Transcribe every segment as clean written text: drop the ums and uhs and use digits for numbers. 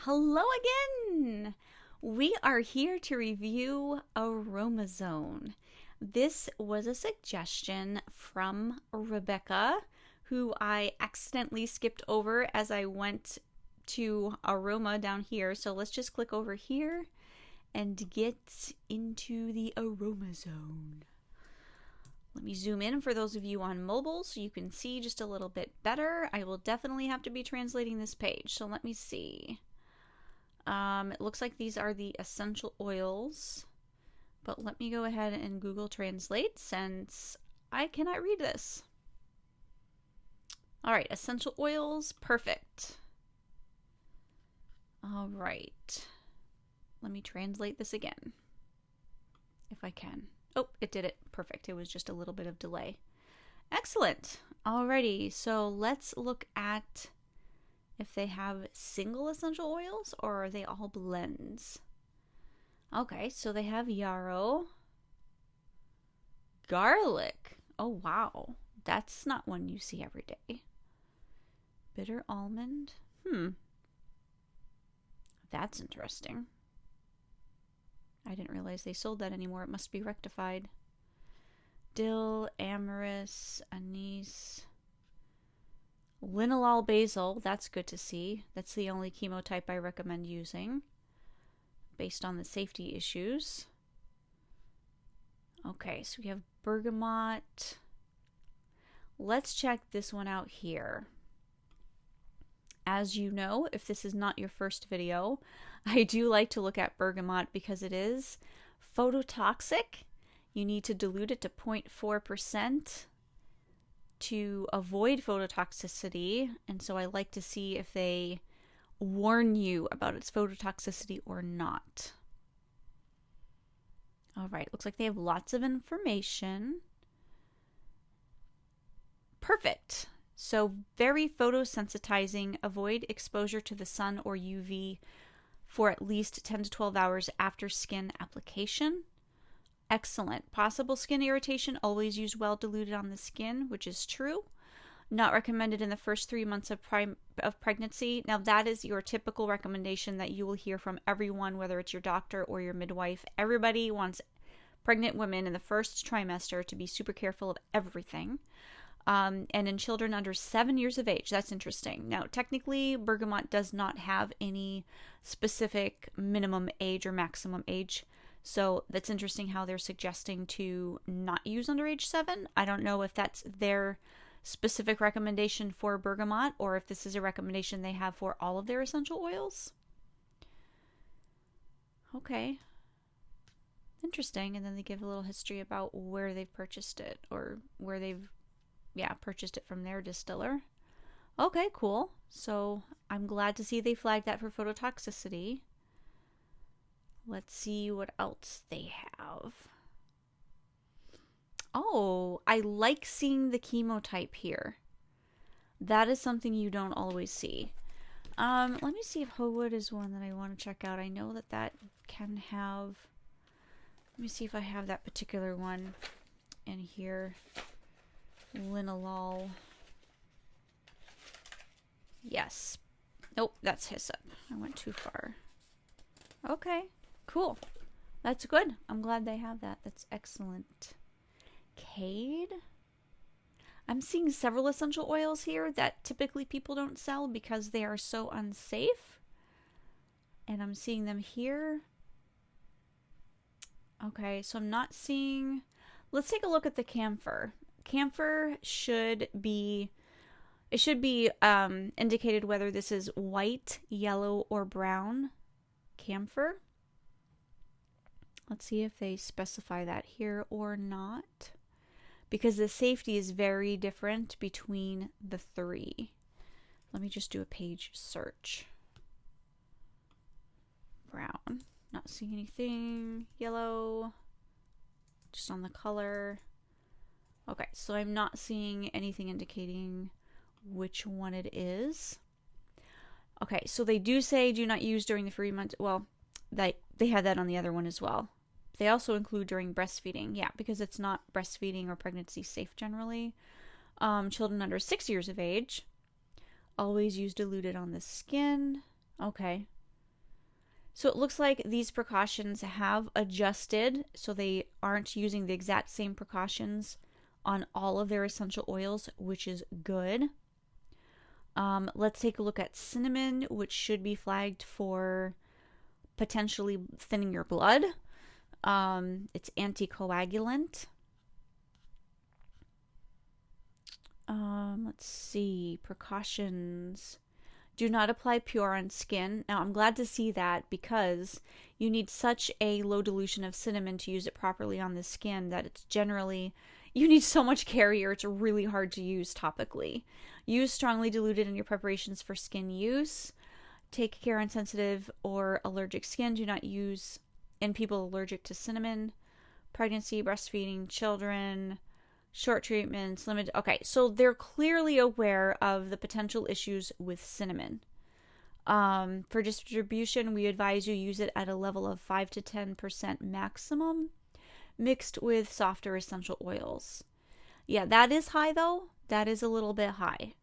Hello again! We are here to review Aroma. This was a suggestion from Rebecca, who I accidentally skipped over as I went to Aroma down here. So let's just click over here and get into the Aroma Zone. Let me zoom in for those of you on mobile so you can see just a little bit better. I will definitely have to be translating this page, so let me see. It looks like these are the essential oils, but let me go ahead and Google Translate since I cannot read this. All right, essential oils, perfect. All right, let me translate this again, if I can. Oh, it did it. Perfect. It was just a little bit of delay. Excellent. Alrighty, so let's look at if they have single essential oils or are they all blends. Okay, so they have yarrow, garlic. Oh, wow. That's not one you see every day. Bitter almond. That's interesting. I didn't realize they sold that anymore. It must be rectified. Dill, amyris, anise, linalool basil. That's good to see. That's the only chemotype I recommend using based on the safety issues. Okay, so we have bergamot. Let's check this one out here. As you know, if this is not your first video, I do like to look at bergamot because it is phototoxic. You need to dilute it to 0.4% to avoid phototoxicity. And so I like to see if they warn you about its phototoxicity or not. All right, looks like they have lots of information. Perfect. So very photosensitizing. Avoid exposure to the sun or UV for at least 10 to 12 hours after skin application. Excellent. Possible skin irritation, always use well diluted on the skin, which is true. Not recommended in the first 3 months of pregnancy. Now that is your typical recommendation that you will hear from everyone, whether it's your doctor or your midwife. Everybody wants pregnant women in the first trimester to be super careful of everything. And in children under 7 years of age. That's interesting. Now, technically, bergamot does not have any specific minimum age or maximum age. So that's interesting how they're suggesting to not use under age 7. I don't know if that's their specific recommendation for bergamot or if this is a recommendation they have for all of their essential oils. Okay. Interesting. And then they give a little history about where they've purchased it or where they've purchased it from their distiller. Okay, cool. So I'm glad to see they flagged that for phototoxicity. Let's see what else they have. Oh, I like seeing the chemotype here. That is something you don't always see. Let me see if Howood is one that I want to check out. I know that can have... Let me see if I have that particular one in here. Linalool. Yes. Nope, that's hyssop. I went too far. Okay, cool. That's good. I'm glad they have that. That's excellent. Cade. I'm seeing several essential oils here that typically people don't sell because they are so unsafe. And I'm seeing them here. Okay, so I'm not seeing... Let's take a look at the camphor. Camphor should be indicated whether this is white, yellow, or brown camphor. Let's see if they specify that here or not, because the safety is very different between the three. Let me just do a page search. Brown, not seeing anything. Yellow, just on the color. Okay, so I'm not seeing anything indicating which one it is. Okay, so they do say do not use during the 3 months. Well, they had that on the other one as well. They also include during breastfeeding. Yeah, because it's not breastfeeding or pregnancy safe generally. Children under 6 years of age. Always use diluted on the skin. Okay. So it looks like these precautions have adjusted, so they aren't using the exact same precautions on all of their essential oils, which is good. Let's take a look at cinnamon, which should be flagged for potentially thinning your blood. It's anticoagulant. Let's see. Precautions. Do not apply pure on skin. Now, I'm glad to see that because you need such a low dilution of cinnamon to use it properly on the skin that it's generally, you need so much carrier, it's really hard to use topically. Use strongly diluted in your preparations for skin use. Take care on sensitive or allergic skin. Do not use in people allergic to cinnamon. Pregnancy, breastfeeding, children, short treatments, limited. Okay, so they're clearly aware of the potential issues with cinnamon. For distribution, we advise you use it at a level of 5 to 10% maximum, mixed with softer essential oils. Yeah, that is high though. That is a little bit high.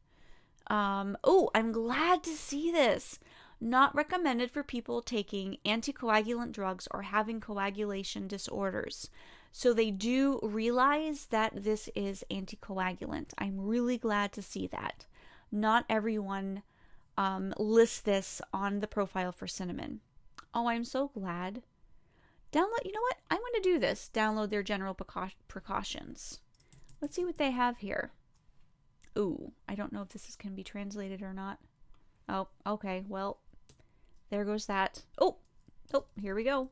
Oh, I'm glad to see this. Not recommended for people taking anticoagulant drugs or having coagulation disorders. So they do realize that this is anticoagulant. I'm really glad to see that. Not everyone lists this on the profile for cinnamon. Oh, I'm so glad. Download, you know what? I'm going to do this. Download their general precautions. Let's see what they have here. Ooh, I don't know if this can be translated or not. Oh, okay. Well, there goes that. Oh, here we go.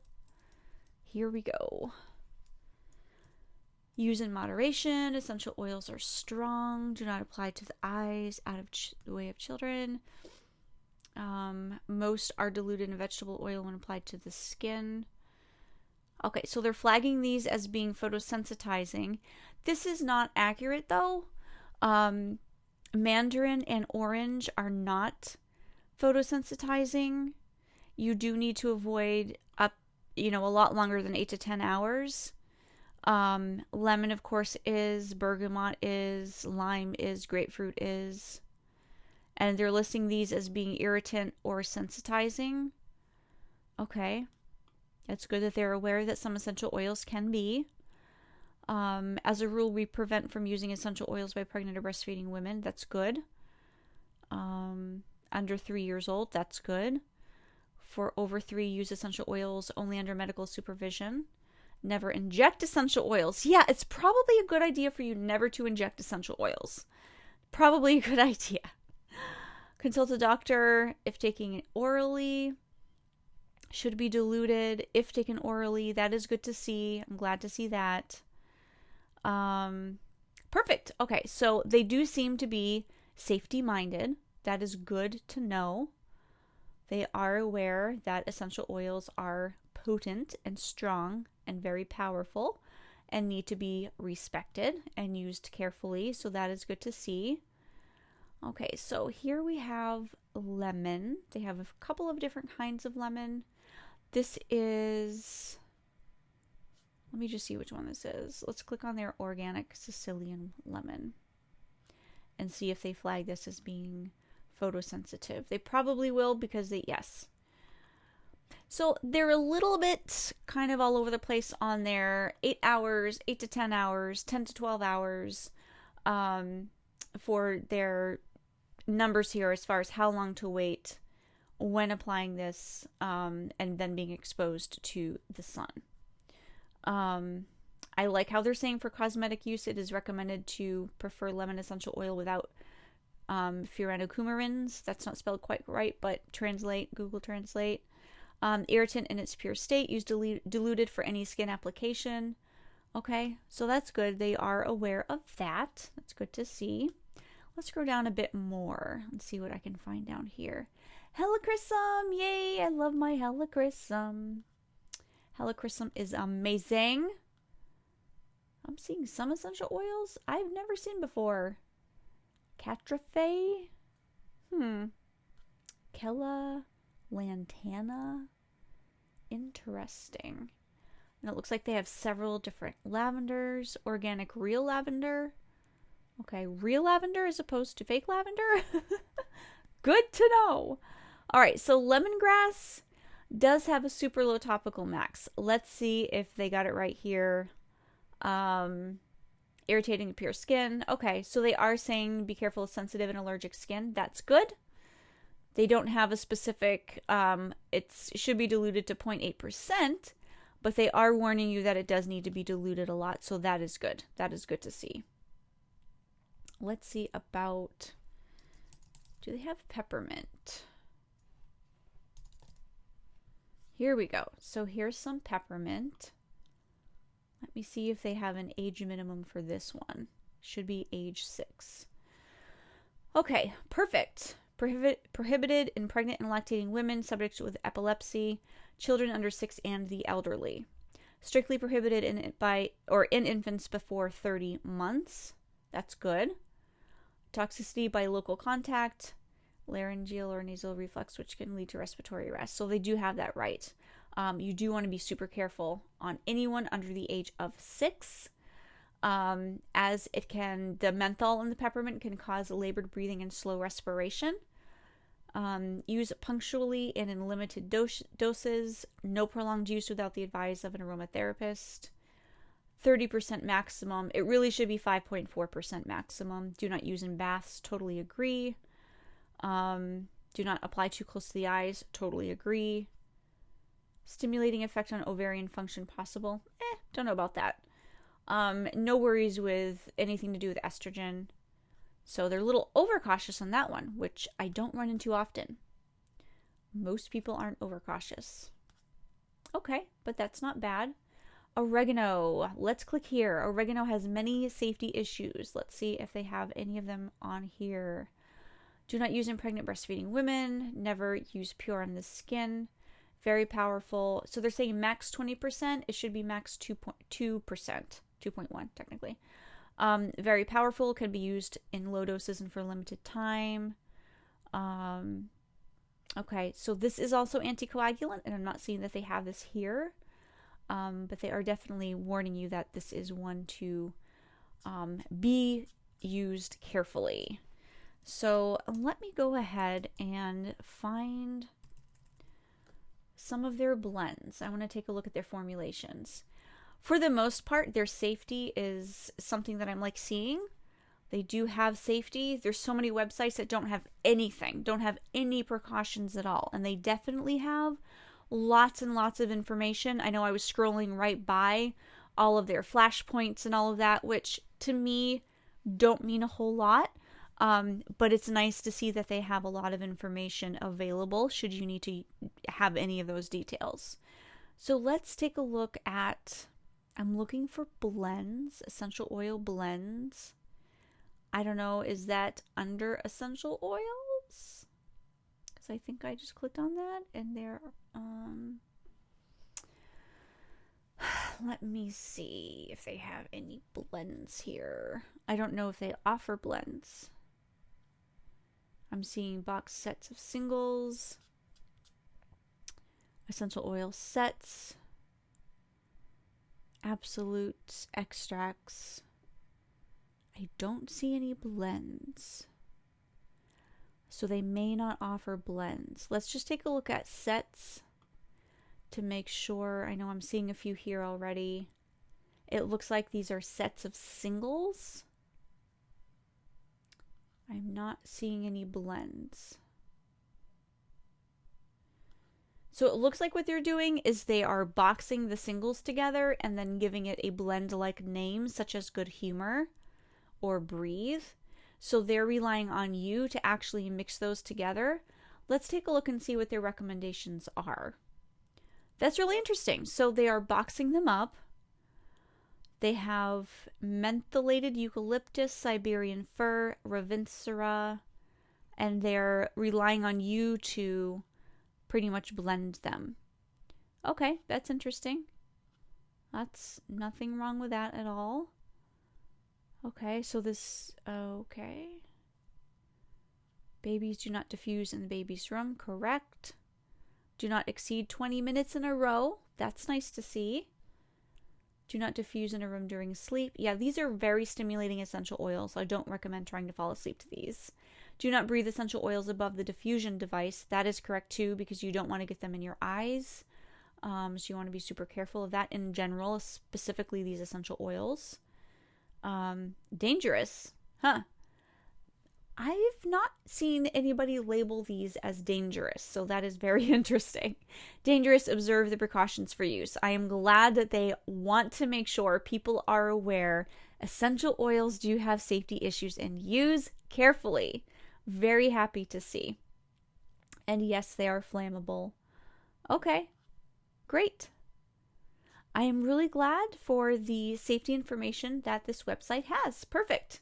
Here we go. Use in moderation. Essential oils are strong. Do not apply to the eyes, out of the way of children. Most are diluted in vegetable oil when applied to the skin. Okay, so they're flagging these as being photosensitizing. This is not accurate though. Mandarin and orange are not photosensitizing. You do need to avoid a lot longer than 8 to 10 hours. Lemon, of course, is, bergamot is, lime is, grapefruit is. And they're listing these as being irritant or sensitizing. Okay. It's good that they're aware that some essential oils can be. As a rule, we prevent from using essential oils by pregnant or breastfeeding women. That's good. Under 3 years old, that's good. For over 3, use essential oils only under medical supervision. Never inject essential oils. Yeah, it's probably a good idea for you never to inject essential oils. Probably a good idea. Consult a doctor if taking it orally. Should be diluted if taken orally. That is good to see. I'm glad to see that. Perfect. Okay, so they do seem to be safety-minded. That is good to know. They are aware that essential oils are potent and strong and very powerful and need to be respected and used carefully. So that is good to see. Okay, so here we have lemon. They have a couple of different kinds of lemon. This is, let me just see which one this is. Let's click on their organic Sicilian lemon and see if they flag this as being photosensitive. They probably will because yes. So they're a little bit kind of all over the place on their 8 hours, 8 to 10 hours, 10 to 12 hours for their numbers here as far as how long to wait when applying this and then being exposed to the sun. I like how they're saying for cosmetic use, it is recommended to prefer lemon essential oil without furanocoumarins. That's not spelled quite right, but Google Translate. Irritant in its pure state, use diluted for any skin application. Okay, so that's good. They are aware of that. That's good to see. Let's scroll down a bit more and see what I can find down here. Helichrysum, yay! I love my helichrysum. Helichrysum is amazing. I'm seeing some essential oils I've never seen before. Catrafe. Kella lantana. Interesting. And it looks like they have several different lavenders. Organic real lavender. Okay, real lavender as opposed to fake lavender. Good to know. All right, so lemongrass Does have a super low topical max. Let's see if they got it right here. Irritating to pure skin. Okay, so they are saying be careful of sensitive and allergic skin. That's good. They don't have a specific, it should be diluted to 0.8%, but they are warning you that it does need to be diluted a lot, so that is good. That is good to see. Let's see about, do they have peppermint? Here we go. So here's some peppermint. Let me see if they have an age minimum for this one. Should be age 6. Okay, perfect. Prohibited in pregnant and lactating women, subject with epilepsy, children under 6, and the elderly. Strictly prohibited in infants before 30 months. That's good. Toxicity by local contact, laryngeal or nasal reflux, which can lead to respiratory arrest. So they do have that right. You do want to be super careful on anyone under the age of 6, as it can, the menthol in the peppermint can cause labored breathing and slow respiration. Use it punctually and in limited doses. No prolonged use without the advice of an aromatherapist. 30% maximum. It really should be 5.4% maximum. Do not use in baths. Totally agree. Do not apply too close to the eyes. Totally agree. Stimulating effect on ovarian function possible. Don't know about that. No worries with anything to do with estrogen. So they're a little overcautious on that one, which I don't run into often. Most people aren't overcautious. Okay, but that's not bad. Oregano. Let's click here. Oregano has many safety issues. Let's see if they have any of them on here. Do not use in pregnant breastfeeding women. Never use pure on the skin. Very powerful. So they're saying max 20%. It should be max 2.2%. 2.1 technically. Very powerful. Can be used in low doses and for a limited time. Okay, so this is also anticoagulant, and I'm not seeing that they have this here. But they are definitely warning you that this is one to be used carefully. So let me go ahead and find some of their blends. I want to take a look at their formulations. For the most part, their safety is something that I'm like seeing. They do have safety. There's so many websites that don't have anything, don't have any precautions at all. And they definitely have lots and lots of information. I know I was scrolling right by all of their flashpoints and all of that, which to me don't mean a whole lot. But it's nice to see that they have a lot of information available should you need to have any of those details. So let's take a look at, I'm looking for blends, essential oil blends. I don't know, is that under essential oils? Because I think I just clicked on that and there, let me see if they have any blends here. I don't know if they offer blends. I'm seeing box sets of singles, essential oil sets, absolute extracts. I don't see any blends. So they may not offer blends. Let's just take a look at sets to make sure. I know I'm seeing a few here already. It looks like these are sets of singles. I'm not seeing any blends. So it looks like what they're doing is they are boxing the singles together and then giving it a blend-like name, such as Good Humor or Breathe. So they're relying on you to actually mix those together. Let's take a look and see what their recommendations are. That's really interesting. So they are boxing them up. They have mentholated eucalyptus, Siberian fir, ravinsera, and they're relying on you to pretty much blend them. Okay, that's interesting. That's nothing wrong with that at all. Okay, so this, okay. Babies do not diffuse in the baby's room, correct. Do not exceed 20 minutes in a row. That's nice to see. Do not diffuse in a room during sleep. Yeah, these are very stimulating essential oils. So I don't recommend trying to fall asleep to these. Do not breathe essential oils above the diffusion device. That is correct too, because you don't want to get them in your eyes. So you want to be super careful of that in general, specifically these essential oils. Dangerous. Huh. I've not seen anybody label these as dangerous, so that is very interesting. Dangerous, observe the precautions for use. I am glad that they want to make sure people are aware essential oils do have safety issues and use carefully. Very happy to see. And yes, they are flammable. Okay, great. I am really glad for the safety information that this website has. Perfect.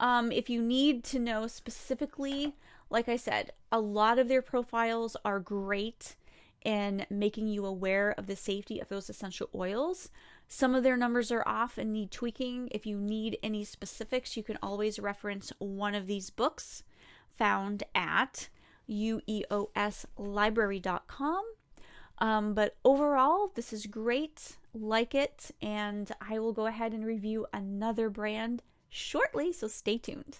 If you need to know specifically, like I said, a lot of their profiles are great in making you aware of the safety of those essential oils. Some of their numbers are off and need tweaking. If you need any specifics, you can always reference one of these books found at ueoslibrary.com. But overall, this is great. Like it, and I will go ahead and review another brand shortly, so stay tuned.